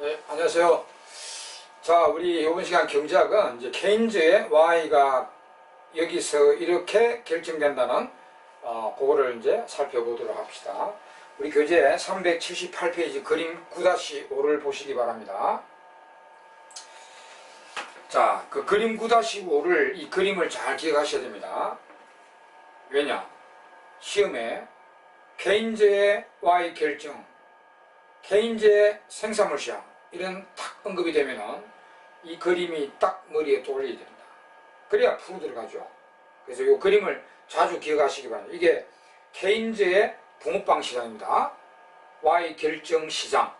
네, 안녕하세요. 자, 우리 이번 시간 경제학은 이제 케인즈의 Y가 여기서 이렇게 결정된다는 그거를 이제 살펴보도록 합시다. 우리 교재 378페이지 그림 9-5를 보시기 바랍니다. 자, 그 그림 9-5를 이 그림을 잘 기억하셔야 됩니다. 왜냐? 시험에 케인즈의 Y 결정, 케인즈의 생산물 시장 이런 탁 언급이 되면은 이 그림이 딱 머리에 떠올려야 됩니다. 그래야 풀어 들어가죠. 그래서 이 그림을 자주 기억하시기 바랍니다. 이게 케인즈의 붕어빵 시장입니다. Y 결정 시장.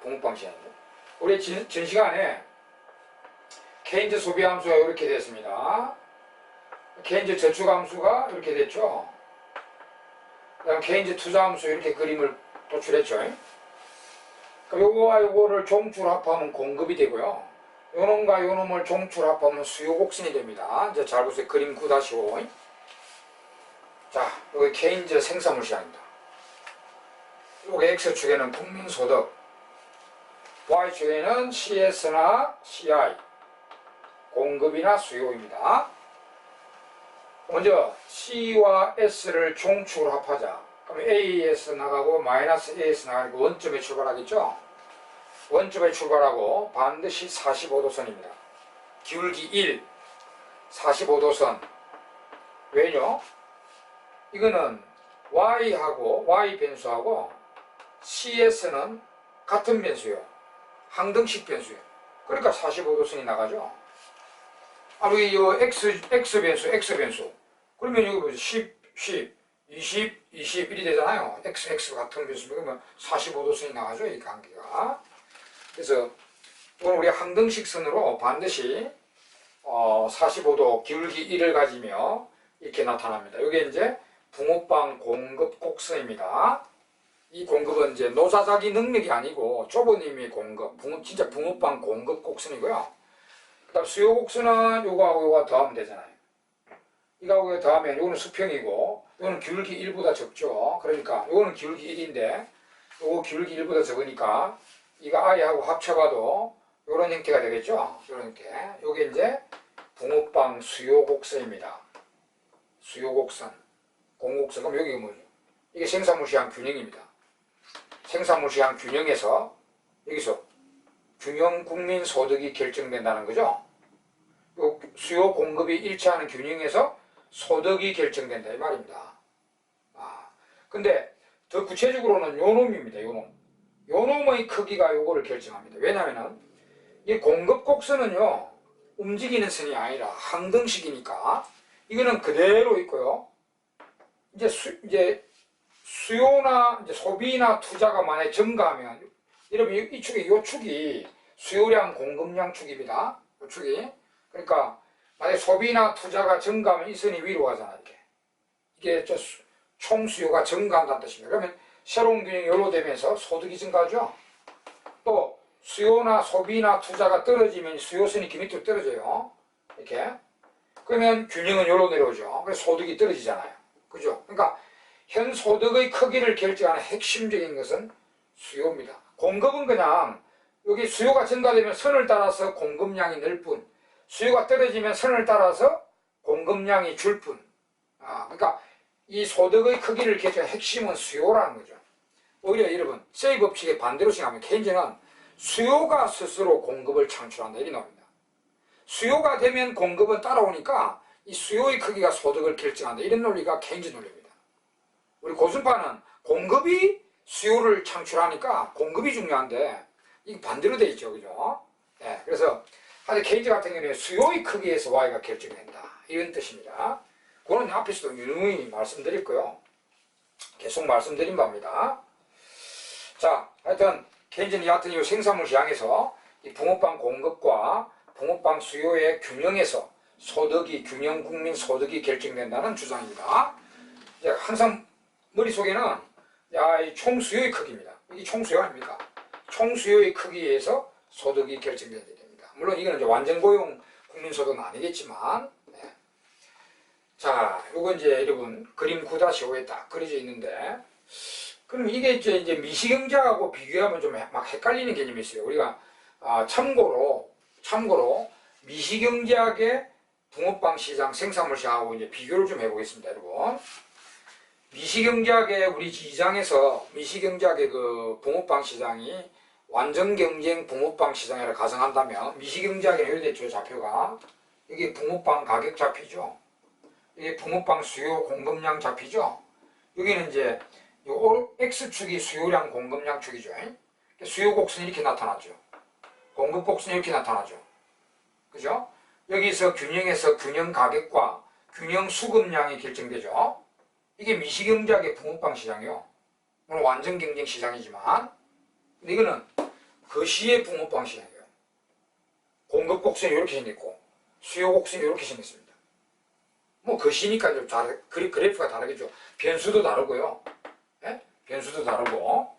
붕어빵 시장입니다. 우리 전 시간에 케인즈 소비 함수가 이렇게 됐습니다. 케인즈 저축 함수가 이렇게 됐죠. 그다음 케인즈 투자 함수 이렇게 그림을 도출했죠. 요거와 요거를 종출합하면 공급이 되고요. 요놈과 요놈을 종출합하면 수요 곡선이 됩니다. 이제 잘 보세요. 그림 9-5. 자, 여기 케인즈 생산물 시장입니다. 요게 X축에는 국민소득, Y축에는 CS나 CI, 공급이나 수요입니다. 먼저 C와 S를 종출합하자. 그럼 A에서 나가고 마이너스 A에서 나가고 원점에 출발하겠죠? 원점에 출발하고 반드시 45도선입니다. 기울기 1, 45도선. 왜냐? 이거는 Y하고 Y 변수하고 CS는 같은 변수예요. 항등식 변수예요. 그러니까 45도선이 나가죠. 여기 이 X 변수. 그러면 여기 보세요. 10, 20, 21이 되잖아요. X 같은 변수면 그러면 45도선이 나가죠. 이 관계가. 그래서 오늘 우리 항등식 선으로 반드시 45도 기울기 1을 가지며 이렇게 나타납니다. 이게 이제 붕어빵 공급 곡선입니다. 이 공급은 이제 노자자기 능력이 아니고 좁은 의미의 공급, 진짜 붕어빵 공급 곡선이고요. 그 다음 수요 곡선은 요거하고 요거 더하면 되잖아요. 이거하고 더하면 요거는 수평이고 요거는 기울기 1보다 적죠. 그러니까 요거는 기울기 1인데 요거 기울기 1보다 적으니까 이거 I하고 합쳐봐도 요런 형태가 되겠죠. 요런 형태. 요게 이제 붕어빵 수요 곡선입니다. 수요 곡선, 공곡선. 그럼 여기가 뭐죠? 이게 생산물 시장 균형입니다. 생산물 시장 균형에서 여기서 균형 국민 소득이 결정된다는 거죠. 요 수요 공급이 일치하는 균형에서 소득이 결정된다 이 말입니다. 근데 더 구체적으로는 요 놈입니다. 요 놈. 요 놈의 크기가 요거를 결정합니다. 왜냐면은 이 공급 곡선은요 움직이는 선이 아니라 항등식이니까 이거는 그대로 있고요. 이제 수요나 이제 소비나 투자가 만약에 증가하면 여러분 이 축이 요 축이 수요량 공급량 축입니다. 요 축이. 그러니까 만약에 소비나 투자가 증가하면 이 선이 위로 가잖아 이렇게. 이게 총 수요가 증가한다는 뜻입니다. 그러면 새로운 균형이 요로 되면서 소득이 증가하죠. 또 수요나 소비나 투자가 떨어지면 수요선이 밑으로 떨어져요. 이렇게. 그러면 균형은 요로 내려오죠. 그래서 소득이 떨어지잖아요. 그죠? 그러니까 현 소득의 크기를 결정하는 핵심적인 것은 수요입니다. 공급은 그냥 여기 수요가 증가되면 선을 따라서 공급량이 늘 뿐, 수요가 떨어지면 선을 따라서 공급량이 줄 뿐. 그러니까 이 소득의 크기를 결정하는 핵심은 수요라는 거죠. 오히려 여러분 세이 법칙의 반대로 생각하면 케인즈는 수요가 스스로 공급을 창출한다 이렇게 나옵니다. 수요가 되면 공급은 따라오니까 이 수요의 크기가 소득을 결정한다 이런 논리가 케인즈 논리입니다. 우리 고순파는 공급이 수요를 창출하니까 공급이 중요한데 이게 반대로 돼 있죠. 그죠? 네, 그래서 케인즈 같은 경우는 수요의 크기에서 Y가 결정된다 이런 뜻입니다. 그거는 앞에서도 유능히 말씀드렸고요. 계속 말씀드린 바입니다. 자, 하여튼 케인즈는 여하튼 이 생산물 시장에서 이 붕어빵 공급과 붕어빵 수요의 균형에서 소득이 균형 국민 소득이 결정된다는 주장입니다. 이제 항상 머릿속에는 이 총수요의 크기입니다. 이게 총수요 아닙니까? 총수요의 크기에서 소득이 결정되게 됩니다. 물론 이거는 이제 완전 고용 국민 소득은 아니겠지만, 자, 요거 이제 여러분 그림 9-5에 딱 그려져 있는데 그럼 이게 이제 미시경제하고 비교하면 좀 막 헷갈리는 개념이 있어요. 우리가 참고로 미시경제학의 붕어빵 시장, 생산물 시장하고 이제 비교를 좀 해보겠습니다, 여러분. 미시경제학의 우리 2장에서 미시경제학의 그 붕어빵 시장이 완전 경쟁 붕어빵 시장이라 가정한다면 미시경제학에 이렇게 됐죠, 좌표가. 이게 붕어빵 가격 좌표죠. 이게 붕어빵 수요 공급량 좌표죠. 여기는 이제 요 X축이 수요량 공급량 축이죠. 수요 곡선이 이렇게 나타나죠. 공급 곡선이 이렇게 나타나죠. 그죠? 여기서 균형에서 균형 가격과 균형 수급량이 결정되죠. 이게 미시경제학의 붕어빵 시장이요. 물론 완전 경쟁 시장이지만, 근데 이거는 거시의 붕어빵 시장이에요. 공급 곡선이 이렇게 생겼고, 수요 곡선이 이렇게 생겼습니다. 뭐 거시니까 좀 그래프가 다르겠죠. 변수도 다르고요. 예? 변수도 다르고.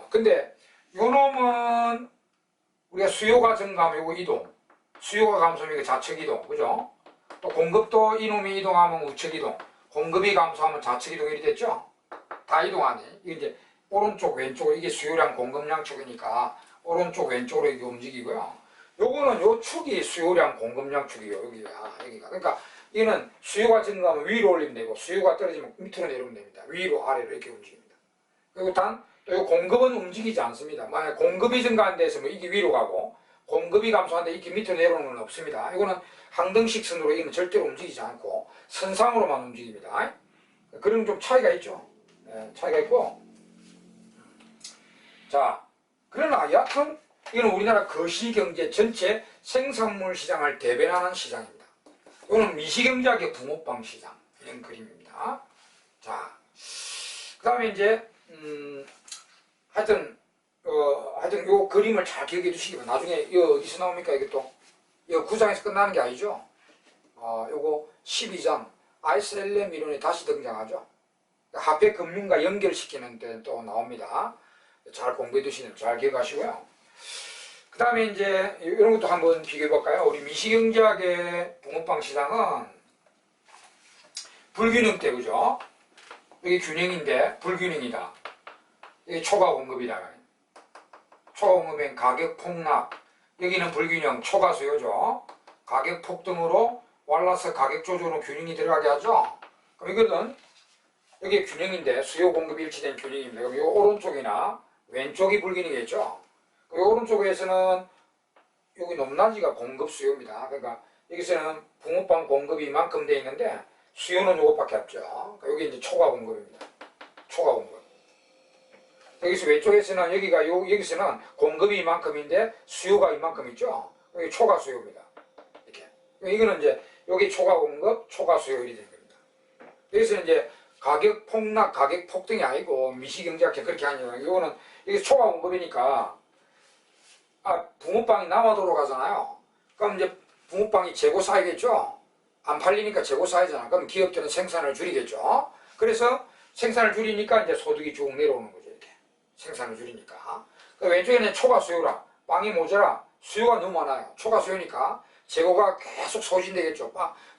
근데 요 놈은 우리가 수요가 증가하면 요거 이동, 수요가 감소하면 이거 좌측 이동, 그죠? 또 공급도 이놈이 이동하면 우측 이동, 공급이 감소하면 좌측 이동 이렇게 됐죠? 다 이동하네. 이게 이제 오른쪽 왼쪽으로 이게 수요량 공급량 축이니까 오른쪽 왼쪽으로 이게 움직이고요. 요거는 요 축이 수요량 공급량 축이에요. 여기가. 그러니까 이거는 수요가 증가하면 위로 올리면 되고 수요가 떨어지면 밑으로 내려오면 됩니다. 위로 아래로 이렇게 움직입니다. 그리고 단 또 공급은 움직이지 않습니다. 만약 공급이 증가한 데서 뭐 이게 위로 가고 공급이 감소한데 이게 밑으로 내려오는 건 없습니다. 이거는 항등식 선으로 이거는 절대로 움직이지 않고 선상으로만 움직입니다. 그런 좀 차이가 있죠. 차이가 있고. 자, 그러나 여하튼 이건 우리나라 거시경제 전체 생산물 시장을 대변하는 시장입니다. 이거는 미시경제학의 붕어빵 시장 이런 그림입니다. 자, 그 다음에 이제 하여튼 요 그림을 잘 기억해 주시기 바랍니다. 나중에 이거 어디서 나옵니까? 이게 또 이거 9장에서 끝나는 게 아니죠. 요거 12장 ISLM 이론이 다시 등장하죠. 화폐 금융과 연결시키는 데 또 나옵니다. 잘 공부해 두시면 잘 기억하시고요. 그 다음에 이제 이런 것도 한번 비교해 볼까요? 우리 미시경제학의 붕어빵 시장은 불균형 때, 그죠? 여기 균형인데 불균형이다. 여기 초과 공급이다. 초과 공급엔 가격 폭락. 여기는 불균형, 초과 수요죠. 가격 폭등으로 왈라스 가격 조절로 균형이 들어가게 하죠. 그럼 이거는 여기 균형인데 수요 공급이 일치된 균형입니다. 그럼 이 오른쪽이나 왼쪽이 불균형이겠죠. 이 오른쪽에서는 여기 높낮이가 공급 수요입니다. 그러니까 여기서는 붕어빵 공급이 이만큼 돼 있는데 수요는 요것밖에 없죠. 그러니까 여기 이제 초과 공급입니다. 초과 공급. 여기서 왼쪽에서는 여기서는 공급이 이만큼인데 수요가 이만큼 있죠. 여기 초과 수요입니다. 이렇게. 이거는 이제 여기 초과 공급, 초과 수요 이렇게 된 겁니다. 여기서 이제 가격 폭락, 가격 폭등이 아니고 미시경제학회 그렇게 아니라 이거는 이게 초과 공급이니까 붕어빵이 남아도로 가잖아요. 그럼 이제 붕어빵이 재고 쌓이겠죠. 안 팔리니까 재고 쌓이잖아. 그럼 기업들은 생산을 줄이겠죠. 그래서 생산을 줄이니까 이제 소득이 쭉 내려오는 거죠. 이렇게 생산을 줄이니까. 그 왼쪽에는 초과 수요라. 빵이 모자라. 수요가 너무 많아요. 초과 수요니까 재고가 계속 소진되겠죠.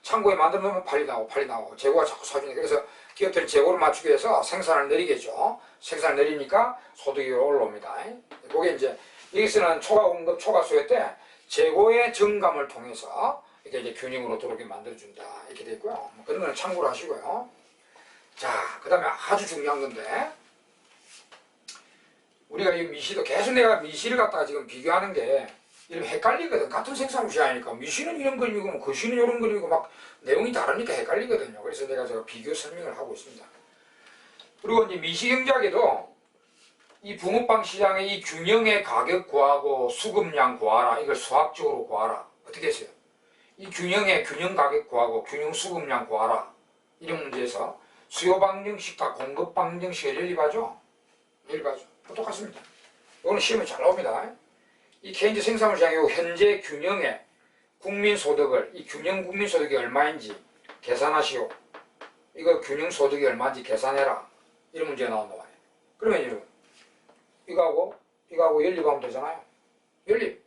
창고에 만들어 놓으면 팔리 나오고 재고가 자꾸 소진돼. 그래서 기업들이 재고를 맞추기 위해서 생산을 늘리겠죠. 생산을 늘리니까 소득이 올라옵니다. 그게 이제 여기서는 초과 공급, 초과 수요 때 재고의 증감을 통해서 이게 이제 균형으로 들어오게 만들어준다. 이렇게 돼 있고요. 뭐 그런 걸 참고로 하시고요. 자, 그 다음에 아주 중요한 건데, 우리가 이 미시도 계속 내가 미시를 갖다가 지금 비교하는 게 이러면 헷갈리거든. 같은 생산물 시장이니까 미시는 이런 그림이고 거시는 이런 그림이고 막 내용이 다르니까 헷갈리거든요. 그래서 내가 제가 비교 설명을 하고 있습니다. 그리고 이제 미시경제학에도 이 붕어빵 시장의 이 균형의 가격 구하고 수급량 구하라. 이걸 수학적으로 구하라. 어떻게 했어요? 이 균형의 균형 가격 구하고 균형 수급량 구하라. 이런 문제에서 수요 방정식과 공급 방정식을 연립하죠? 연립하죠. 똑같습니다. 이거는 시험에 잘 나옵니다. 이 케인즈 생산물 시장의 현재 균형의 국민소득을, 이 균형 국민소득이 얼마인지 계산하시오. 이거 균형 소득이 얼마인지 계산해라. 이런 문제가 나온단 말이에요. 그러면 여러분, 이거하고 연립하면 되잖아요. 연립.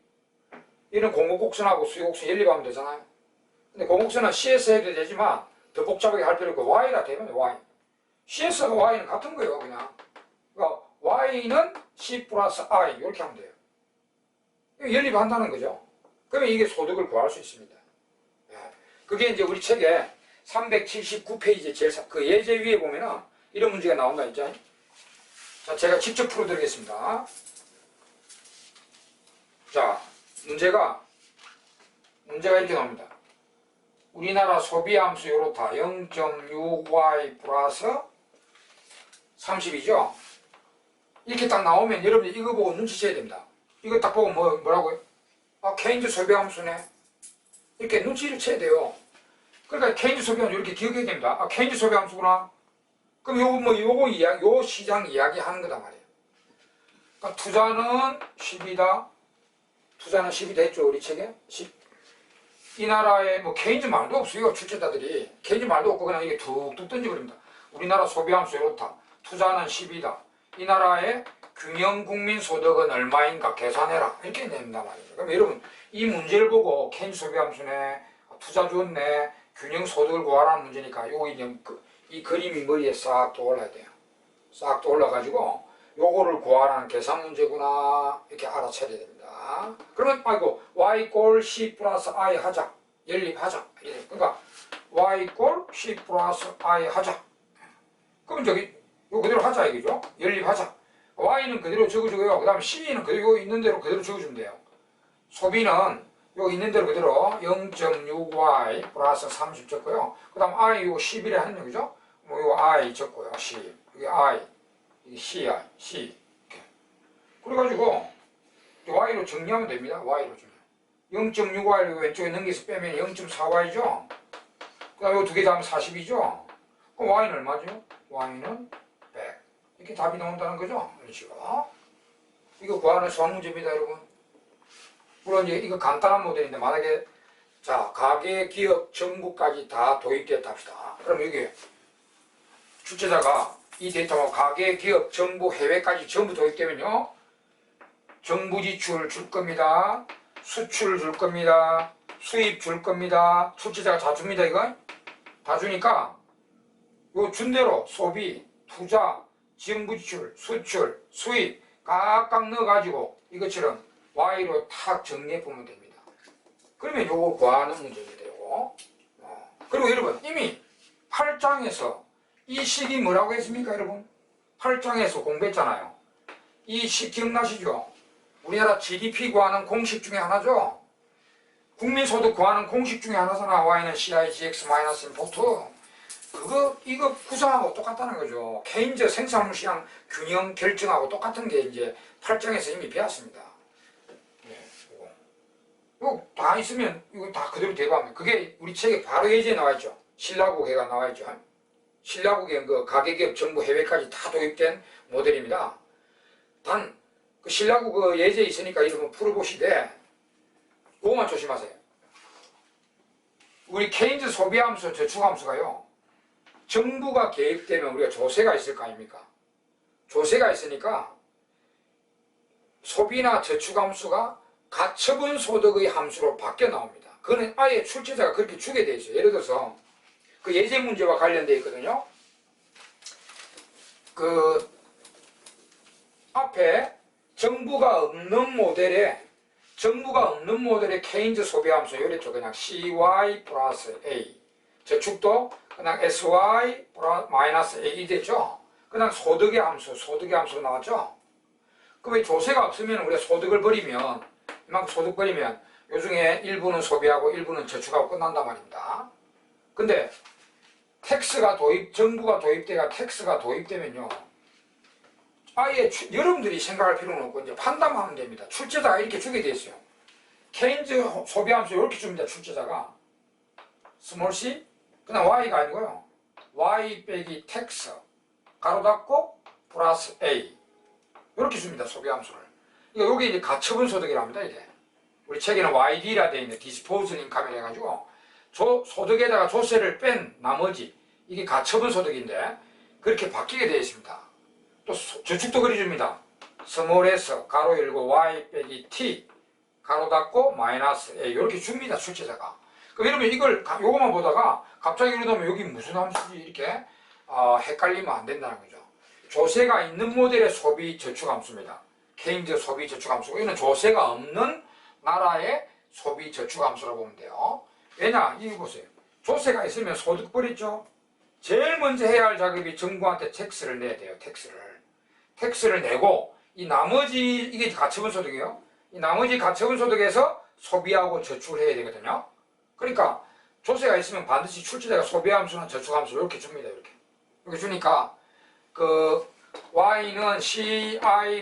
이런 공급곡선하고 수요곡선 연립하면 되잖아요. 근데 공급곡선은 C에서 해도 되지만 더 복잡하게 할 필요 없고 Y가 되면 Y. CS와 Y는 같은 거예요, 그냥. 그러니까 Y는 C 플러스 I 이렇게 하면 돼요. 연립한다는 거죠. 그러면 이게 소득을 구할 수 있습니다. 그게 이제 우리 책에 379페이지 그 예제 위에 보면은 이런 문제가 나온다 있죠. 자, 제가 직접 풀어드리겠습니다. 자, 문제가 이렇게 나옵니다. 우리나라 소비함수 요렇다. 0.6y 플러스 30이죠. 이렇게 딱 나오면 여러분들 이거 보고 눈치채야 됩니다. 이거 딱 보고 뭐라고요? 아, 케인즈 소비함수네. 이렇게 눈치를 채야 돼요. 그러니까 케인즈 소비함수 이렇게 기억해야 됩니다. 아, 케인즈 소비함수구나. 그럼 요 시장 이야기 하는 거단 말이에요. 그러니까 투자는 10이다. 투자는 10이 됐죠, 우리 책에? 10. 이 나라에 뭐 케인즈 말도 없어요, 출제자들이. 케인즈 말도 없고 그냥 이게 툭툭 던져버립니다. 우리나라 소비함수 이렇다. 투자는 10이다. 이 나라의 균형 국민 소득은 얼마인가 계산해라. 이렇게 낸단 말이에요. 그럼 여러분, 이 문제를 보고 케인즈 소비함수네, 투자 좋네, 균형 소득을 구하라는 문제니까 이 그림이 머리에 싹 떠올라야 돼요. 싹 떠올라가지고 요거를 구하라는 계산 문제구나 이렇게 알아차려야 됩니다. 그러면 아이고 y 꼴 c 플러스 i 하자. 연립하자. 그러니까 y 꼴 c 플러스 i 하자. 그러면 저기 요 그대로 하자 이거죠. 연립하자. y는 그대로 적어주고요. 그 다음에 c는 그대로 있는 대로 그대로 적어주면 돼요. 소비는 요 있는 대로 그대로 0.6y 플러스 30 적고요. 그 다음 i 요 11에 하는 얘기죠. 뭐 요 i 적고요. c 여기 i 이 C. 이렇게. 그래가지고, Y로 정리하면 됩니다. Y로 정리. 0.6Y를 왼쪽에 넘겨서 빼면 0.4Y죠? 그 다음에 이 두 개 다 하면 40이죠? 그럼 Y는 얼마죠? Y는 100. 이렇게 답이 나온다는 거죠? 이런 식으로. 이거 구하는 수학 문제입니다, 여러분. 물론 이제 이거 간단한 모델인데, 만약에, 자, 가계, 기업, 정부까지 다 도입됐다 합시다. 그럼 여기, 출제자가 이 데이터가 가계, 기업, 정부, 해외까지 전부 도입되면요. 정부 지출 줄 겁니다. 수출 줄 겁니다. 수입 줄 겁니다. 출제자가 다 줍니다, 이거. 다 주니까 요 준대로 소비, 투자, 정부 지출, 수출, 수입 각각 넣어가지고 이것처럼 Y로 탁 정리해보면 됩니다. 그러면 요거 구하는 문제입니다, 요거. 그리고 여러분, 이미 8장에서 이 식이 뭐라고 했습니까, 여러분? 8장에서 공부했잖아요. 이 식 기억나시죠? 우리나라 GDP 구하는 공식 중에 하나죠? 국민소득 구하는 공식 중에 하나잖아. Y는 CIGX 마이너스 임포트. 이거 구성하고 똑같다는 거죠. 케인즈 생산물 시장 균형 결정하고 똑같은 게 이제 8장에서 이미 배웠습니다. 네, 이거 다 있으면 이거 다 그대로 대입하면 그게 우리 책에 바로 예제에 나와있죠. 신라국해가 나와있죠. 신라국의 그 가계기업 정부 해외까지 다 도입된 모델입니다. 단 그 신라국 그 예제에 있으니까 이런 거 풀어보시되 그거만 조심하세요. 우리 케인즈 소비함수, 저축함수가요. 정부가 개입되면 우리가 조세가 있을 거 아닙니까? 조세가 있으니까 소비나 저축함수가 가처분 소득의 함수로 바뀌어 나옵니다. 그거는 아예 출제자가 그렇게 주게 돼 있어요. 예를 들어서 그 예제 문제와 관련되어 있거든요. 그 앞에 정부가 없는 모델의 케인즈 소비함수 요랬죠. 그냥 CY 플러스 A. 저축도 그냥 SY 마이너스 A 됐죠. 그냥 소득의 함수가 나왔죠. 그럼 조세가 없으면 우리가 소득을 버리면 이만큼 소득 버리면 요 중에 일부는 소비하고 일부는 저축하고 끝난단 말입니다. 근데 정부가 도입돼가 텍스가 도입되면요. 아예 여러분들이 생각할 필요는 없고 이제 판단하면 됩니다. 출제자가 이렇게 주게 돼 있어요. 케인즈 소비함수 이렇게 줍니다. 출제자가 스몰 c 그냥 y가 아니고요. y 빼기 텍스 가로 닫고 플러스 a 이렇게 줍니다. 소비함수를. 그러니까 이게 이제 가처분 소득이랍니다. 이게 우리 책에는 YD라 되어 있는데 디스포즈드 인컴이라 해가지고 소득에다가 조세를 뺀 나머지 이게 가처분 소득인데 그렇게 바뀌게 되어 있습니다. 또 저축도 그려줍니다. 스몰 s 가로 열고 y 빼기 t 가로 닫고 마이너스 a 이렇게 줍니다. 출제자가. 그럼 여러분 요것만 보다가 갑자기 그러다면 여기 무슨 함수지 이렇게 헷갈리면 안 된다는 거죠. 조세가 있는 모델의 소비 저축 함수입니다. 케인즈 소비 저축 함수. 이는 조세가 없는 나라의 소비 저축 함수라고 보면 돼요. 왜냐? 이거 보세요. 조세가 있으면 소득 벌이죠. 제일 먼저 해야 할 작업이 정부한테 텍스를 내야 돼요. 텍스를 내고 이 나머지 이게 가처분 소득이에요. 이 나머지 가처분 소득에서 소비하고 저축을 해야 되거든요. 그러니까 조세가 있으면 반드시 출제자가 소비함수나 저축함수 이렇게 줍니다. 이렇게 주니까 그 Y는 CI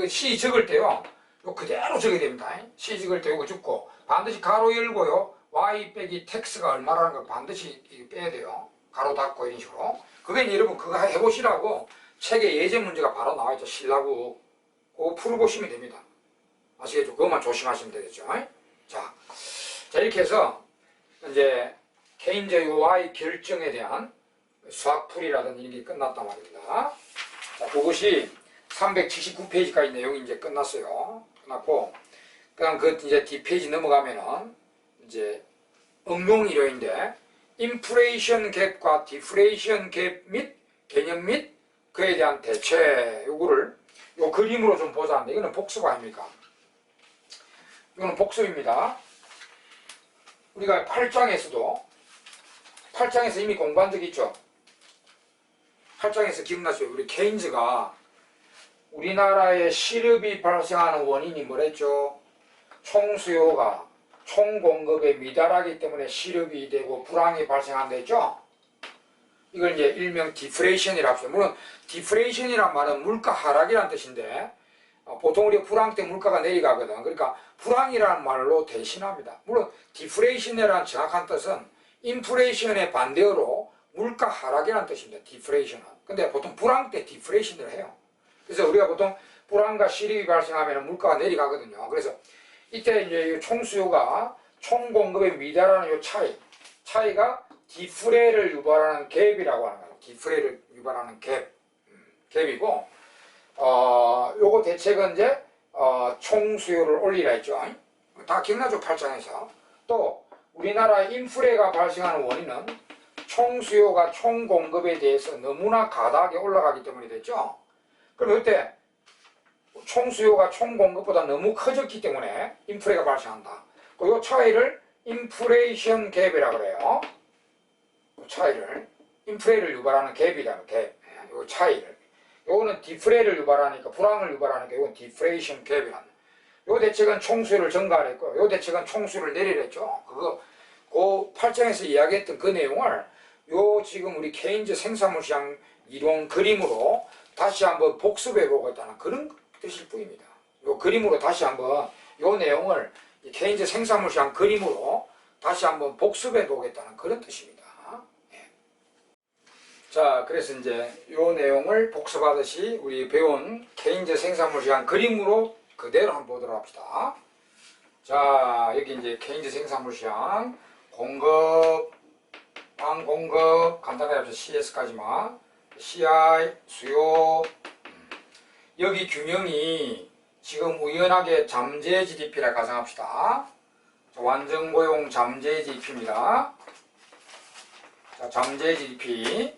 C 적을 때요. 요 그대로 적어야 됩니다. C 적을 때 이거 적고 반드시 가로 열고요. Y 빼기 텍스가 얼마라는 걸 반드시 빼야 돼요. 가로 닫고 이런 식으로. 그게 이제 여러분 그거 해보시라고 책에 예제 문제가 바로 나와있죠. 실라고 그거 풀어보시면 됩니다. 아시겠죠? 그것만 조심하시면 되겠죠. 자 이렇게 해서 이제 케인즈의 Y 결정에 대한 수학풀이라든지 이런 게 끝났단 말입니다. 자, 그것이 379페이지까지 내용이 이제 끝났어요. 끝났고, 그다음 그 이제 뒷페이지 넘어가면은 이제 응용이료인데, 인플레이션 갭과 디플레이션 갭 및 개념 및 그에 대한 대체 요거를 요 그림으로 좀 보자 하는데, 이거는 복습 아닙니까? 이거는 복습입니다. 우리가 8장에서 이미 공부한 적 있죠? 8장에서 기억나시죠? 우리 케인즈가 우리나라에 실업이 발생하는 원인이 뭐랬죠? 총수요가 총공급에 미달하기 때문에 실업이 되고 불황이 발생한다 했죠? 이걸 이제 일명 디플레이션이라고 합시다. 물론 디플레이션이란 말은 물가 하락이라는 뜻인데 보통 우리가 불황 때 물가가 내려가거든. 그러니까 불황이라는 말로 대신합니다. 물론 디플레이션이라는 정확한 뜻은 인플레이션의 반대어로 물가 하락이라는 뜻입니다. 디플레이션은. 근데 보통 불황 때 디플레이션을 해요. 그래서 우리가 보통 불황과 실업이 발생하면 물가가 내려가거든요. 그래서 이때 이제 총수요가 총공급에 미달하는 요 차이가 디플레를 유발하는 갭이라고 하는 거예요. 디플레를 유발하는 갭이고, 요거 대책은 이제, 총수요를 올리라 했죠. 다 기억나죠? 8장에서. 또, 우리나라 인플레가 발생하는 원인은 총수요가 총공급에 대해서 너무나 가다하게 올라가기 때문이 됐죠. 그럼 이때 총수요가 총공급보다 너무 커졌기 때문에 인플레가 발생한다. 이 차이를 인플레이션 갭이라고 그래요. 차이를 인플레를 유발하는 갭이라는 갭. 이 차이를. 요거는 디플레를 유발하니까 불황을 유발하니까 이건 디플레이션 갭이라는. 요 대책은 총수요를 증가했고 요 대책은 총수요를 내리랬죠. 그 8장에서 이야기했던 그 내용을 요 지금 우리 케인즈 생산물 시장 이론 그림으로 다시 한번 복습해 보고 있다는 그런 뜻일 뿐입니다. 요 그림으로 다시 한번 요 내용을 케인즈 생산물 시장 그림으로 다시 한번 복습해 보겠다는 그런 뜻입니다. 예. 자, 그래서 이제 요 내용을 복습하듯이 우리 배운 케인즈 생산물 시장 그림으로 그대로 한번 보도록 합시다. 자, 여기 이제 케인즈 생산물 시장 공급, 공급 간단하게 합시다. CS까지만 CI, 수요. 여기 균형이 지금 우연하게 잠재 GDP라 가정합시다. 완전 고용 잠재 GDP입니다. 자, 잠재 GDP.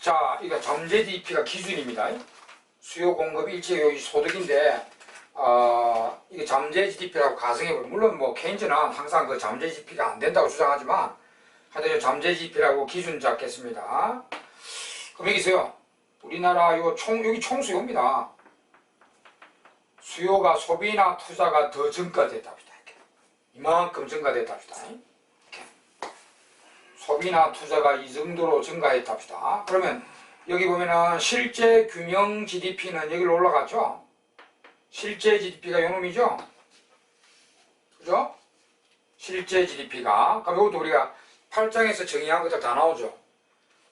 자, 이거 잠재 GDP가 기준입니다. 수요 공급 일체 요이 소득인데, 이게 잠재 GDP라고 가정해보면, 물론 뭐 케인즈는 항상 그 잠재 GDP가 안 된다고 주장하지만, 하여튼 잠재 GDP라고 기준 잡겠습니다. 그럼 여기서요, 우리나라 여기 총수요입니다. 수요가 소비나 투자가 더 증가됐다 합시다. 이렇게. 이만큼 증가됐다 합시다. 이렇게. 소비나 투자가 이 정도로 증가했다 합시다. 그러면 여기 보면은 실제 균형 GDP는 여기로 올라갔죠? 실제 GDP가 요 놈이죠? 그죠? 실제 GDP가. 그럼 이것도 우리가 8장에서 정의한 것들 다 나오죠?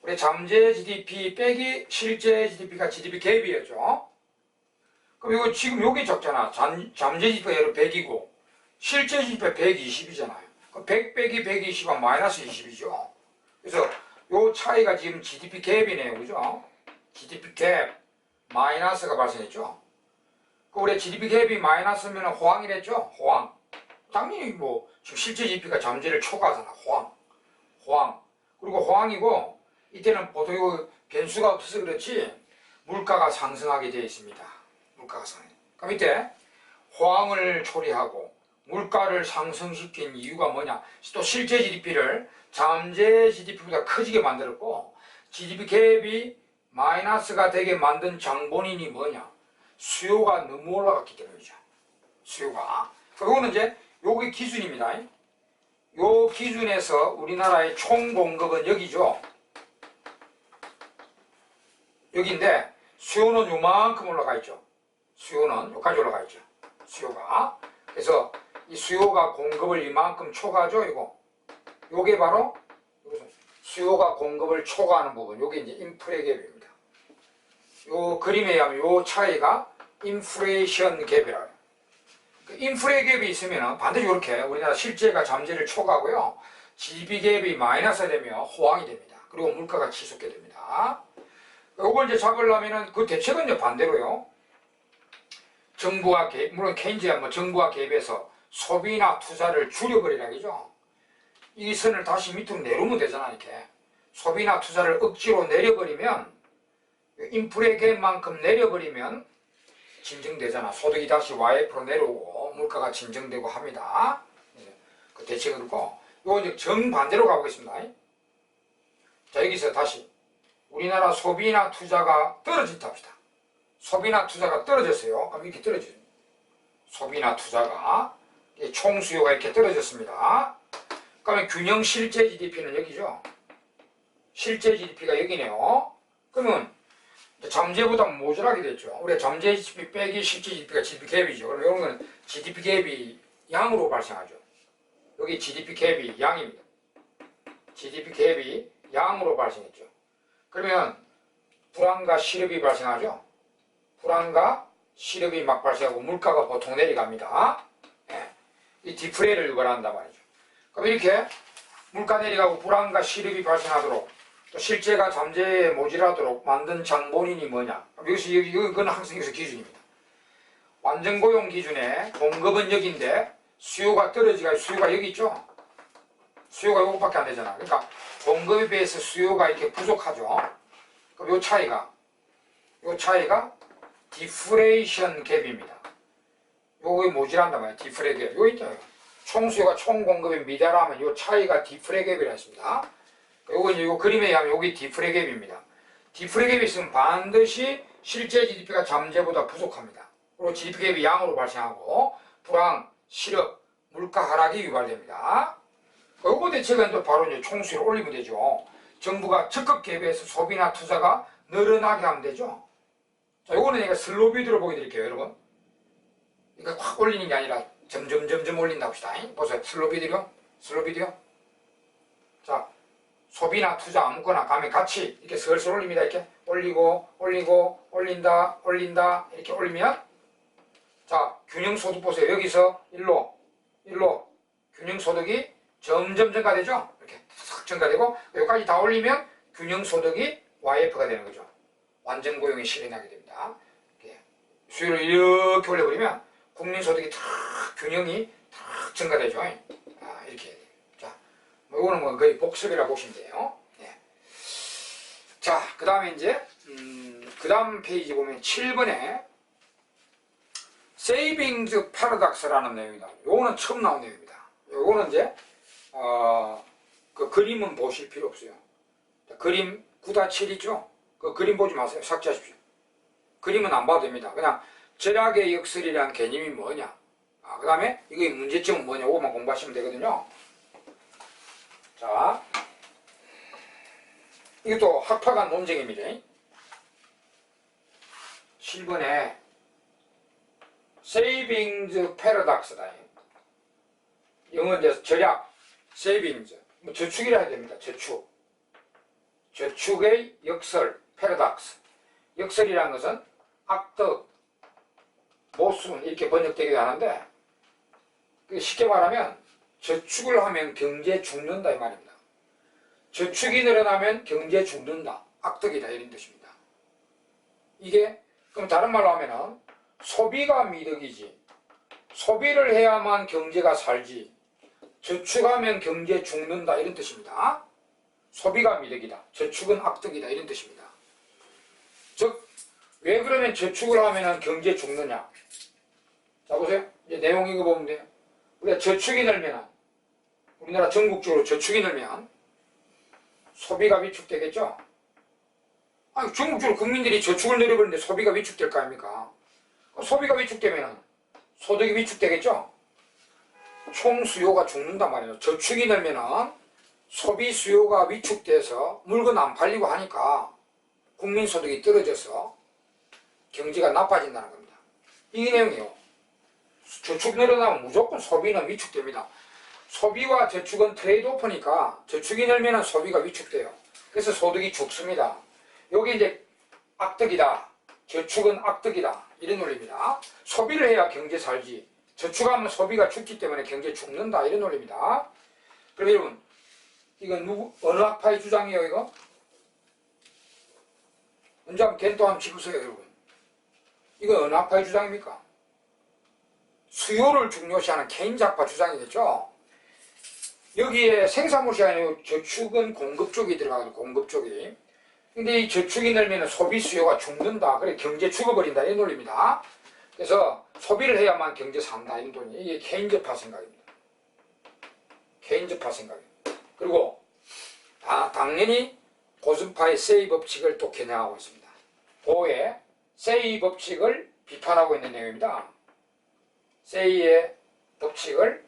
우리 잠재 GDP 빼기 실제 GDP가 GDP 갭이었죠? 그럼 이거 지금 여기 적잖아. 잠재 GDP가 예를 100이고 실제 GDP가 120이잖아요. 그럼 100 빼기 120은 마이너스 20이죠. 그래서 요 차이가 지금 GDP 갭이네요. 그죠? GDP 갭 마이너스가 발생했죠. 그 우리 GDP 갭이 마이너스면 호황이랬죠? 호황. 당연히 뭐 지금 실제 GDP가 잠재를 초과하잖아. 호황. 그리고 호황이고 이때는 보통 이 변수가 없어서 그렇지 물가가 상승하게 되어 있습니다. 물가가 상승. 그럼 이때 호황을 초래하고 물가를 상승시킨 이유가 뭐냐? 또 실제 GDP를 잠재 GDP보다 커지게 만들었고 GDP 갭이 마이너스가 되게 만든 장본인이 뭐냐? 수요가 너무 올라갔기 때문이죠. 수요가. 이거는 이제 요게 기준입니다. 요 기준에서 우리나라의 총 공급은 여기죠. 여기인데 수요는 요만큼 올라가 있죠. 수요는 여기까지 올라가 있죠. 수요가. 그래서 이 수요가 공급을 이만큼 초과하죠. 이거. 요게 바로 수요가 공급을 초과하는 부분. 요게 이제 인플레 갭입니다. 요 그림에 의하면 요 차이가 인플레이션 갭이라고. 그 인플레 갭이 있으면 반드시 이렇게 우리나라 실제가 잠재를 초과하고요. GDP 갭이 마이너스 되면 호황이 됩니다. 그리고 물가가 치솟게 됩니다. 요걸 이제 잡으려면은 그 대책은 이제 반대로요. 정부가 개입, 물론 케인즈야 뭐 정부가 개입해서 소비나 투자를 줄여버리라기죠. 이 선을 다시 밑으로 내려오면 되잖아. 이렇게 소비나 투자를 억지로 내려버리면 인플레 갭만큼 내려버리면 진정되잖아. 소득이 다시 YF로 내려오고 물가가 진정되고 합니다. 그 대책은 그렇고 이거 이제 정반대로 가보겠습니다. 자, 여기서 다시 우리나라 소비나 투자가 떨어진다 합시다. 소비나 투자가 떨어졌어요. 그럼 이렇게 떨어져요. 소비나 투자가 총 수요가 이렇게 떨어졌습니다. 그러면 균형 실제 GDP는 여기죠. 실제 GDP가 여기네요. 그러면 잠재보다 모자라게 됐죠. 우리가 잠재 GDP 빼기 실제 GDP가 GDP 갭이죠. 그럼 이런 건 GDP 갭이 양으로 발생하죠. 여기 GDP 갭이 양입니다. GDP 갭이 양으로 발생했죠. 그러면 불안과 실업이 발생하죠. 불안과 실업이 막 발생하고 물가가 보통 내려갑니다. 네. 이 디플레이를 유발한단 말이죠. 그럼 이렇게 물가 내려가고 불안과 실업이 발생하도록 또 실제가 잠재에 모질하도록 만든 장본인이 뭐냐? 이건 항상 여기서 기준입니다. 완전고용 기준에 공급은 여기인데 수요가 떨어지가 수요가 여기 있죠? 수요가 요것밖에 안 되잖아. 그러니까 공급에 비해서 수요가 이렇게 부족하죠. 그럼 요 차이가 디플레이션 갭입니다. 요게 모질한단 말이에요. 디플레 갭. 요 있죠. 총수요가 총공급에 미달하면 요 차이가 디플레 갭이라 했습니다. 요건 요 그림에 의하면 요게 디플레 갭입니다. 디플레 갭이 있으면 반드시 실제 GDP가 잠재보다 부족합니다. 그리고 GDP 갭이 양으로 발생하고 불황, 실업, 물가 하락이 유발됩니다. 요거 대책은 또 바로 이제 총수요를 올리면 되죠. 정부가 적극 개입해서 소비나 투자가 늘어나게 하면 되죠. 자, 요거는 제가 슬로비드로 보여드릴게요, 여러분. 이거 확 올리는 게 아니라 점점 올린다 봅시다. 보세요. 슬로비드요. 자, 소비나 투자 아무거나 가면 같이 이렇게 슬슬 올립니다. 이렇게 올리고, 올린다, 이렇게 올리면 자, 균형소득 보세요. 여기서 일로 균형소득이 점점 증가되죠? 이렇게 싹 증가되고 여기까지 다 올리면 균형소득이 YF가 되는 거죠. 완전 고용이 실현하게 됩니다. 이렇게 수요를 이렇게 올려버리면 국민소득이 탁 균형이 탁 증가되죠. 이렇게. 자, 뭐 이거는 뭐 거의 복습이라고 보시면 돼요. 네. 자, 그 다음에 이제 그 다음 페이지 보면 7번에 세이빙즈 패러독스라는 내용이다. 요거는 처음 나온 내용입니다. 요거는 이제 그 그림은 보실 필요 없어요. 그림 9-7 있죠? 그 그림 보지 마세요. 삭제하십시오. 그림은 안 봐도 됩니다. 그냥 절약의 역설이라는 개념이 뭐냐. 그 다음에 이거 문제점은 뭐냐. 그거만 공부하시면 되거든요. 자, 이것도 학파간 논쟁입니다. 7번에 세이빙즈 패러독스다. 영어 이제 절약, 세이빙즈, 뭐 저축이라 해야 됩니다. 저축의 역설, 패러독스. 역설이라는 것은 악덕, 모순 이렇게 번역되기도 하는데 쉽게 말하면 저축을 하면 경제 죽는다 이 말입니다. 저축이 늘어나면 경제 죽는다, 악덕이다 이런 뜻입니다. 이게 그럼 다른 말로 하면은 소비가 미덕이지, 소비를 해야만 경제가 살지, 저축하면 경제 죽는다 이런 뜻입니다. 소비가 미덕이다. 저축은 악덕이다. 이런 뜻입니다. 즉, 왜 그러면 저축을 하면 경제 죽느냐? 자, 보세요. 이제 내용 읽어보면 돼요. 우리가 저축이 늘면, 우리나라 전국적으로 저축이 늘면 소비가 위축되겠죠? 아니, 전국적으로 국민들이 저축을 늘려버리는데 소비가 위축될 거 아닙니까? 소비가 위축되면 소득이 위축되겠죠? 총 수요가 죽는단 말이에요. 저축이 늘면 소비 수요가 위축돼서 물건 안 팔리고 하니까 국민 소득이 떨어져서 경제가 나빠진다는 겁니다. 이 내용이요. 저축 늘어나면 무조건 소비는 위축됩니다. 소비와 저축은 트레이드오프니까 저축이 늘면 소비가 위축돼요. 그래서 소득이 죽습니다. 여기 이제 악덕이다. 저축은 악덕이다. 이런 논리입니다. 소비를 해야 경제 살지. 저축하면 소비가 죽기 때문에 경제 죽는다. 이런 논리입니다. 그럼 여러분, 이건 어느 학파의 주장이에요, 이거? 먼저 한번 겐또 한번 짚으세요, 여러분. 이거 어느 학파의 주장입니까? 수요를 중요시하는 케인즈 학파 주장이겠죠? 여기에 생산물이 아니고 저축은 공급 쪽이 들어가거든요, 공급 쪽이. 근데 이 저축이 늘면 소비 수요가 죽는다. 그래, 경제 죽어버린다. 이 논리입니다. 그래서 소비를 해야만 경제 산다. 이 논리. 이게 케인즈파 생각입니다. 케인즈파 생각입니다. 그리고 당연히 고순파의 세이 법칙을 또 겨냥하고 있습니다. 고의 세이 법칙을 비판하고 있는 내용입니다. 세이의 법칙을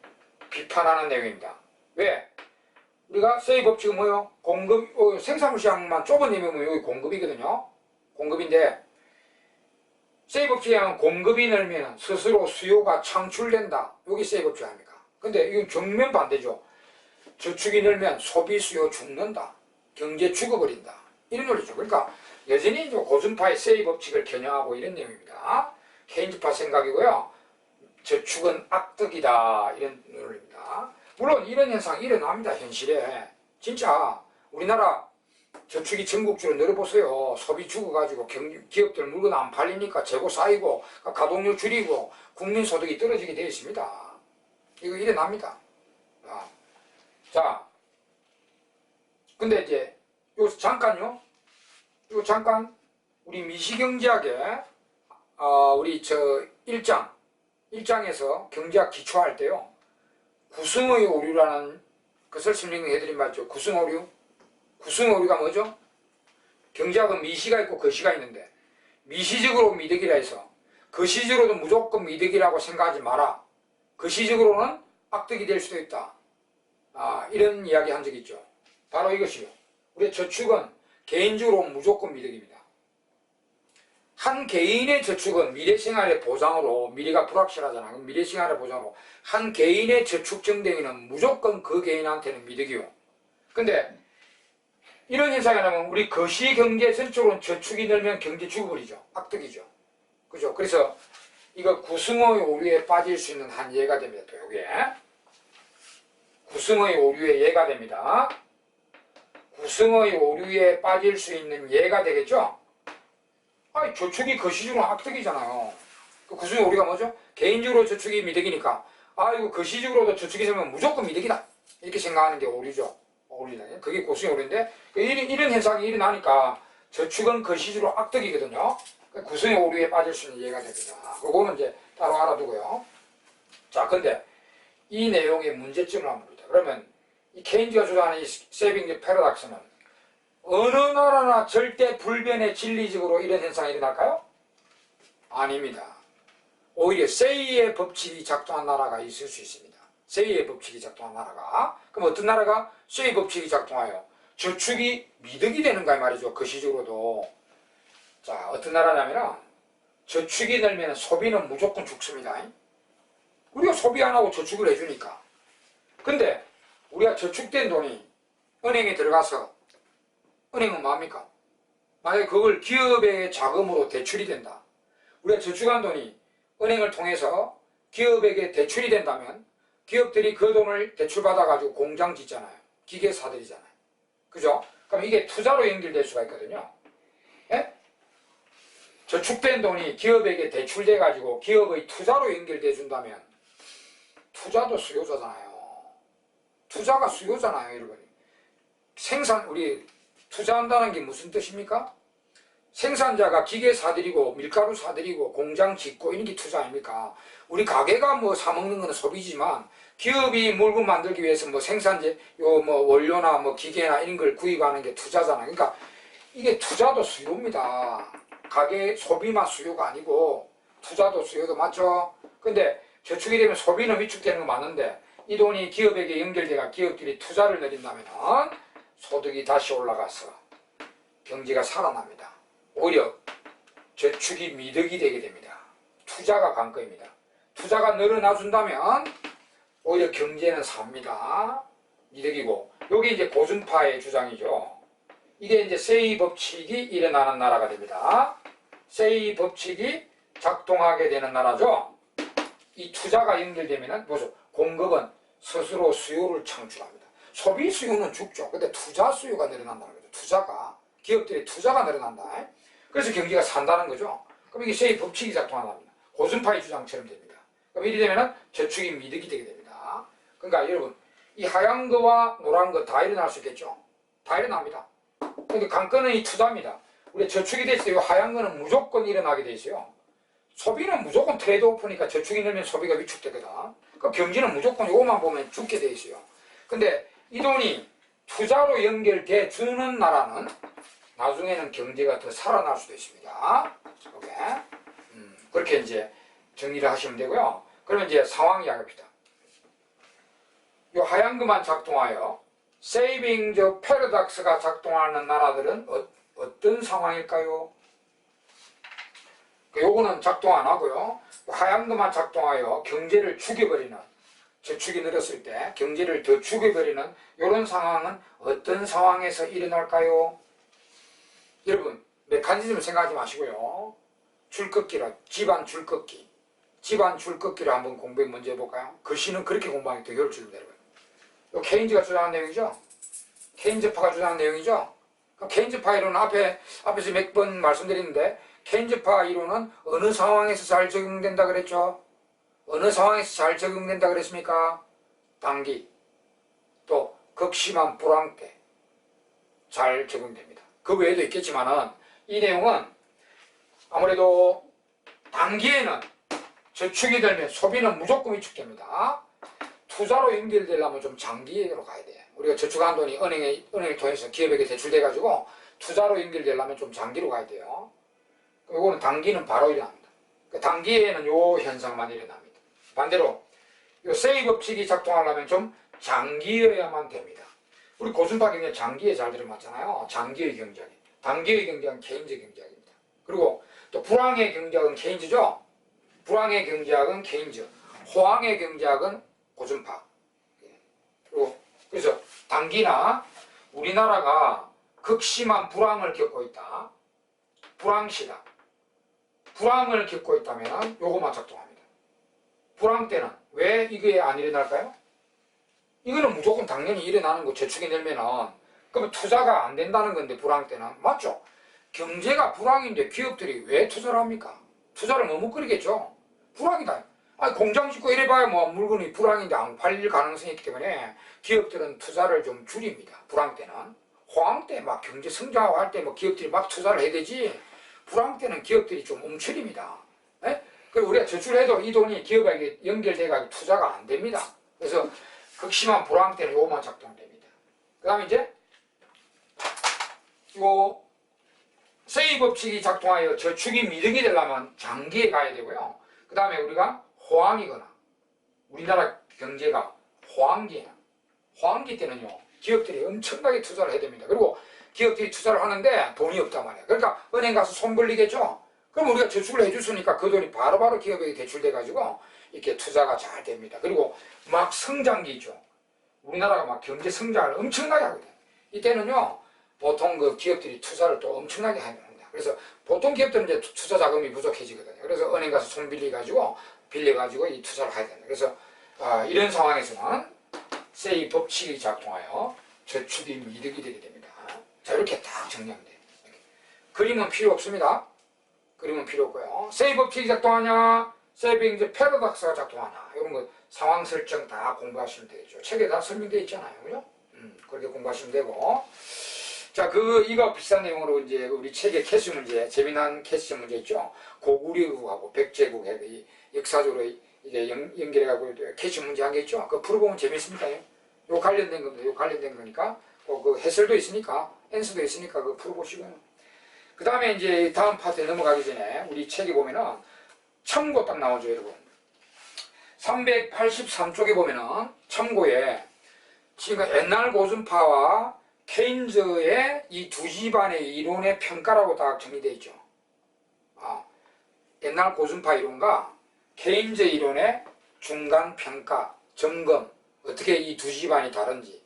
비판하는 내용입니다. 왜? 우리가 세이 법칙은 뭐예요? 공급, 생산물 시장만 좁은 의미면 여기 공급이거든요. 공급인데, 세이 법칙에 하면 공급이 늘면 스스로 수요가 창출된다. 여기 세이 법칙 아닙니까? 근데 이건 정면 반대죠. 저축이 늘면 소비 수요 죽는다. 경제 죽어버린다. 이런 논리죠. 그러니까 여전히 고순파의 세이 법칙을 겨냥하고 이런 내용입니다. 케인즈파 생각이고요. 저축은 악덕이다. 이런 논리입니다. 물론 이런 현상이 일어납니다. 현실에. 진짜 우리나라 저축이 전국적으로 늘어보세요. 소비 죽어가지고 기업들 물건 안 팔리니까 재고 쌓이고 가동률 줄이고 국민소득이 떨어지게 되어 있습니다. 이거 일어납니다. 자, 근데 이제 요 잠깐요. 요 잠깐 우리 미시경제학에 우리 저 1장에서 경제학 기초할 때요. 구승의 오류라는 것을 설명해드린 말이죠. 구승오류. 구승오류가 뭐죠? 경제학은 미시가 있고 거시가 있는데 미시적으로 미덕이라 해서 거시적으로도 무조건 미덕이라고 생각하지 마라. 거시적으로는 악덕이 될 수도 있다. 이런 이야기 한 적이 있죠. 바로 이것이요. 우리의 저축은 개인적으로 무조건 미덕입니다. 한 개인의 저축은 미래생활의 보장으로, 미래가 불확실하잖아. 그럼 미래생활의 보장으로 한 개인의 저축 정대기는 무조건 그 개인한테는 미덕이요. 근데 이런 현상이 나면 우리 거시경제 전적으로는 저축이 늘면 경제 죽어버리죠. 악덕이죠. 그죠? 그래서 이거 구승의 오류에 빠질 수 있는 한 예가 됩니다. 또 요게 구승의 오류의 예가 됩니다. 구승의 오류에 빠질 수 있는 예가 되겠죠? 아니, 저축이 거시적으로 악덕이잖아요. 그 구승의 오류가 뭐죠? 개인적으로 저축이 미덕이니까, 이거 거시적으로도 저축이 되면 무조건 미덕이다. 이렇게 생각하는 게 오류죠. 오류다. 그게 구승의 오류인데, 이런 현상이 일어나니까 저축은 거시적으로 악덕이거든요. 구승의 오류에 빠질 수 있는 예가 됩니다. 그거는 이제 따로 알아두고요. 자, 근데 이 내용의 문제점을 한번 봅니다. 그러면 이 케인즈가 주장하는 이 세이빙 패러닥스는 어느 나라나 절대 불변의 진리적으로 이런 현상이 일어날까요? 아닙니다. 오히려 세이의 법칙이 작동한 나라가 있을 수 있습니다. 세이의 법칙이 작동한 나라가. 그럼 어떤 나라가 세이 법칙이 작동하여 저축이 미덕이 되는가 말이죠. 거시적으로도. 자, 어떤 나라냐면 저축이 늘면 소비는 무조건 죽습니다. 우리가 소비 안 하고 저축을 해주니까. 근데 우리가 저축된 돈이 은행에 들어가서 은행은 뭐합니까? 만약에 그걸 기업의 자금으로 대출이 된다. 우리가 저축한 돈이 은행을 통해서 기업에게 대출이 된다면 기업들이 그 돈을 대출받아가지고 공장 짓잖아요. 기계 사들이잖아요. 그죠? 그럼 이게 투자로 연결될 수가 있거든요. 예? 저축된 돈이 기업에게 대출돼가지고 기업의 투자로 연결돼 준다면 투자도 수요자잖아요. 투자가 수요잖아요, 여러분. 우리 투자한다는 게 무슨 뜻입니까? 생산자가 기계 사들이고 밀가루 사들이고 공장 짓고 이런 게 투자 아닙니까? 우리 가게가 뭐 사먹는 거는 소비지만 기업이 물건 만들기 위해서 뭐 생산재, 뭐 원료나 뭐 기계나 이런 걸 구입하는 게 투자잖아요. 그러니까 이게 투자도 수요입니다. 가게 소비만 수요가 아니고 투자도 수요도 맞죠? 근데 저축이 되면 소비는 위축되는 거 맞는데 이 돈이 기업에게 연결돼가 기업들이 투자를 내린다면 소득이 다시 올라가서 경제가 살아납니다. 오히려 저축이 미덕이 되게 됩니다. 투자가 관건입니다. 투자가 늘어나준다면 오히려 경제는 삽니다. 미덕이고, 요게 이제 고준파의 주장이죠. 이게 이제 세이 법칙이 일어나는 나라가 됩니다. 세이 법칙이 작동하게 되는 나라죠. 이 투자가 연결되면은 뭐죠? 공급은 스스로 수요를 창출합니다. 소비 수요는 죽죠. 근데 투자 수요가 늘어난다는 거죠. 투자가 기업들의 투자가 늘어난다. 그래서 경기가 산다는 거죠. 그럼 이게 세이 법칙이 작동한답니다. 고준파의 주장처럼 됩니다. 그럼 이리 되면은 저축이 미덕이 되게 됩니다. 그러니까 여러분 이 하얀 거와 노란 거 다 일어날 수 있겠죠. 다 일어납니다. 그러니까 관건은 이 투자입니다. 우리 저축이 됐을 때 이 하얀 거는 무조건 일어나게 돼 있어요. 소비는 무조건 트레이드 오프니까 저축이 늘면 소비가 위축되거든. 그러니까 경제는 무조건 이것만 보면 죽게 돼 있어요. 근데 이 돈이 투자로 연결돼 주는 나라는 나중에는 경제가 더 살아날 수도 있습니다. 오케이. 그렇게 이제 정리를 하시면 되고요. 그러면 이제 상황 이야기합니다. 이 하얀 것만 작동하여 세이빙 패러닥스가 작동하는 나라들은 어떤 상황일까요? 요거는 작동 안 하고요. 하얀 것만 작동하여 경제를 죽여버리는, 저축이 늘었을 때 경제를 더 죽여버리는 이런 상황은 어떤 상황에서 일어날까요? 여러분 메커니즘 생각하지 마시고요. 줄긋기로 집안 줄긋기, 집안 줄긋기를 한번 공부 먼저 해볼까요? 글씨는 그렇게 공부하면 더 효율적입니다. 여러분. 요 케인즈가 주장한 내용이죠. 케인즈파가 주장한 내용이죠. 케인즈파 이론은 앞에서 몇 번 말씀드렸는데 케인즈파 이론은 어느 상황에서 잘 적용된다 그랬죠? 어느 상황에서 잘 적용된다 그랬습니까? 단기, 또 극심한 불황 때 잘 적용됩니다. 그 외에도 있겠지만은 이 내용은 아무래도 단기에는 저축이 들면 소비는 무조건 위축됩니다. 투자로 연결되려면 좀 장기로 가야 돼. 우리가 저축한 돈이 은행을 통해서 기업에게 대출돼가지고 투자로 연결되려면 좀 장기로 가야 돼요. 이거는 단기는 바로 일어납니다. 단기에는 요 현상만 일어납니다. 반대로 요 세이 법칙이 작동하려면 좀 장기여야만 됩니다. 우리 고준파 경제는 장기에 잘 들어맞잖아요. 장기의 경제학. 단기의 경제학은 케인즈 경제학입니다. 그리고 또 불황의 경제학은 케인즈죠. 불황의 경제학은 케인즈, 호황의 경제학은 고준파. 그리고 그래서 단기나 우리나라가 극심한 불황을 겪고 있다. 불황시다. 불황을 겪고 있다면 요거만 작동합니다. 불황 때는 왜 이게 안 일어날까요? 이거는 무조건 당연히 일어나는 거. 저축이 늘면은 그러면 투자가 안 된다는 건데 불황 때는 맞죠? 경제가 불황인데 기업들이 왜 투자를 합니까? 투자를 머뭇거리겠죠. 불황이다. 아니 공장 짓고 이래봐야 뭐 물건이 불황인데 안 팔릴 가능성이 있기 때문에 기업들은 투자를 좀 줄입니다. 불황 때는. 호황 때 막 경제 성장하고 할 때 뭐 기업들이 막 투자를 해야 되지. 불황 때는 기업들이 좀 움츠립니다. 예? 그리고 우리가 저축을 해도 이 돈이 기업에게 연결돼가지고 투자가 안 됩니다. 그래서 극심한 불황 때는 요것만 작동됩니다. 그 다음에 이제 요 세이 법칙이 작동하여 저축이 미덕이 되려면 장기에 가야 되고요. 그 다음에 우리가 호황이거나 우리나라 경제가 호황기 때는요 기업들이 엄청나게 투자를 해야 됩니다. 그리고 기업들이 투자를 하는데 돈이 없단 말이에요. 그러니까 은행 가서 손 벌리겠죠. 그럼 우리가 저축을 해줬으니까 그 돈이 바로바로 기업에게 대출돼 가지고 이렇게 투자가 잘 됩니다. 그리고 막 성장기죠. 우리나라가 막 경제 성장을 엄청나게 하거든요. 이때는요 보통 그 기업들이 투자를 또 엄청나게 합니다. 그래서 보통 기업들은 이제 투자 자금이 부족해지거든요. 그래서 은행 가서 손 빌려가지고 이 투자를 해야 됩니다. 그래서 이런 상황에서는 세이 법칙이 작동하여 저축이 미덕이 되게 됩니다. 자, 이렇게 딱 정리하면 돼요. 그림은 필요 없습니다. 그림은 필요 없고요. 세이 법칙이 작동하냐, 세이빙 패러닥스가 작동하냐, 이런 거 상황 설정 다 공부하시면 되겠죠. 책에 다 설명되어 있잖아요. 그죠? 그렇게 공부하시면 되고. 자, 이거 비슷한 내용으로 이제 우리 책의 캐시 문제, 재미난 캐시 문제 있죠. 고구려국하고 백제국의 이 역사적으로 이게 연결해가고 캐시 문제 한 게 있죠. 그거 풀어보면 재밌습니다. 요 관련된 겁니다. 요 관련된 거니까. 그 해설도 있으니까, 앤서도 있으니까 그거 풀어보시고요. 그 다음에 이제 다음 파트에 넘어가기 전에 우리 책에 보면은 첨고 딱 나오죠, 여러분. 383쪽에 보면은 첨고에 지금 옛날 고준파와 케인즈의 이 두 집안의 이론의 평가라고 딱 정리되어 있죠. 옛날 고준파 이론과 케인즈 이론의 중간 평가, 점검, 어떻게 이 두 집안이 다른지.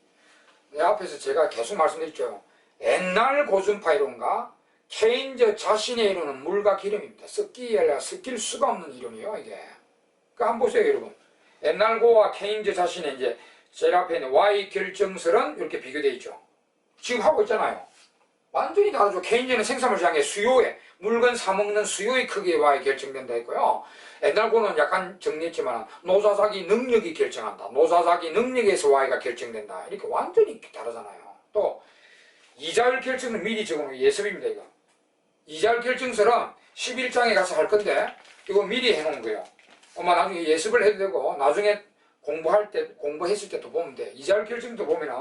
앞에서 제가 계속 말씀드렸죠. 옛날 고준파 이론과 케인즈 자신의 이론은 물과 기름입니다. 섞일 수가 없는 이론이에요, 이게. 그러니까 한번 보세요, 여러분. 옛날 고와 케인즈 자신의 이제 제일 앞에 있는 Y 결정설은 이렇게 비교되어 있죠. 지금 하고 있잖아요. 완전히 다르죠. 케인즈는 생산물 시장의 수요에, 물건 사먹는 수요의 크기에 Y 결정된다 했고요. 옛날 고는 약간 정리했지만 노사자기 능력이 결정한다. 노사자기 능력에서 Y가 결정된다. 이렇게 완전히 다르잖아요. 또 이자율 결정은 미리 적어놓은 예습입니다, 이거. 이자율 결정설은 11장에 가서 할 건데 이거 미리 해놓은 거예요. 나중에 예습을 해도 되고 나중에 공부했을 때 또 보면 돼. 이자율 결정도 보면은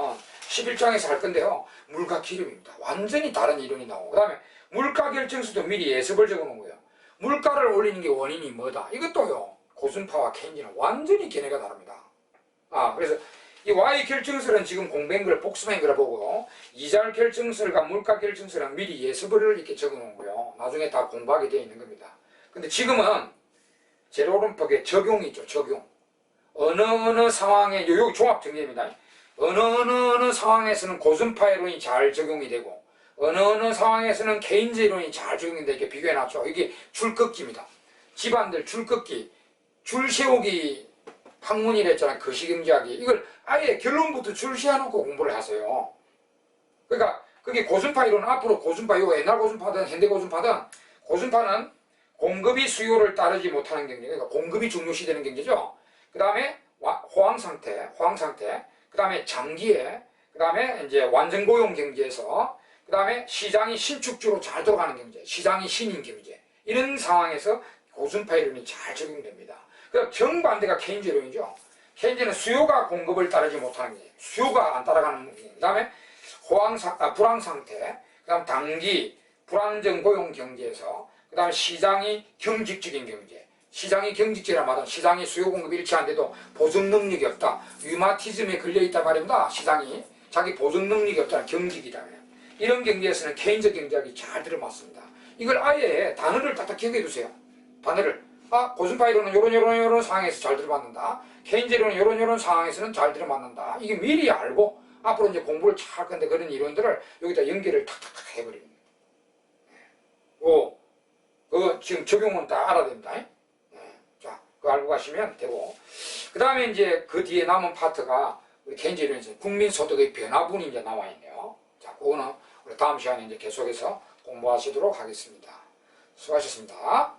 11장에서 할 건데요. 물과 기름입니다. 완전히 다른 이론이 나오고. 그 다음에 물가 결정서도 미리 예습을 적어 놓은 거예요. 물가를 올리는 게 원인이 뭐다. 이것도요. 고준파와 케인즈는 완전히 견해가 다릅니다. 그래서 이 Y 결정설은 지금 공부한 걸 복습한 걸 보고 이자율 결정설과 물가 결정설은 미리 예습을 이렇게 적어 놓은 거예요. 나중에 다 공부하게 되어 있는 겁니다. 근데 지금은 제로론법의 적용이 있죠. 적용. 어느 상황에 여기 종합 정리입니다. 어느 상황에서는 고준파 이론이 잘 적용이 되고 어느 상황에서는 케인즈 이론이 잘 적용이 되고 이렇게 비교해놨죠. 이게 줄긋기입니다. 집안들 줄긋기, 줄 세우기 학문이라 했잖아요. 거시경제학이. 이걸 아예 결론부터 줄 세워놓고 공부를 하세요. 그러니까 그게 고준파 이론은 앞으로 고준파, 이거 옛날 고준파든 현대 고준파든 고준파는 공급이 수요를 따르지 못하는 경제, 그러니까 공급이 중요시되는 경제죠. 그 다음에 호황상태, 그 다음에 장기에, 그 다음에 이제 완전고용 경제에서, 그 다음에 시장이 신축주로 잘 돌아가는 경제, 시장이 신인 경제, 이런 상황에서 고준파 이론이 잘 적용됩니다. 그 정반대가 케인즈 이론이죠. 케인즈는 수요가 공급을 따르지 못하는 경제, 수요가 안 따라가는 경제, 그 다음에 불황상태, 그 다음 단기, 불안정 고용 경제에서, 그 다음에 시장이 경직적인 경제, 시장이 경직적이란 말은 시장이 수요 공급이 일치하는데도 보증 능력이 없다. 류마티즘에 걸려있단 말입니다. 시장이 자기 보증 능력이 없다는 경직이다. 이런 경제에서는 케인즈 경제학이 잘 들어맞습니다. 이걸 아예 단어를 딱딱 기억해 두세요. 단어를. 고준파 이론은 요런 상황에서 잘 들어맞는다. 케인즈 이론은 요런 상황에서는 잘 들어맞는다. 이게 미리 알고 앞으로 이제 공부를 잘 할 건데 그런 이론들을 여기다 연결을 탁탁탁 해버립니다. 지금 적용은 다 알아야 됩니다. 자, 그거 알고 가시면 되고. 그 다음에 이제 그 뒤에 남은 파트가 우리 케인즈 이론에서 국민소득의 변화분이 이제 나와 있네요. 자, 그거는 우리 다음 시간에 이제 계속해서 공부하시도록 하겠습니다. 수고하셨습니다.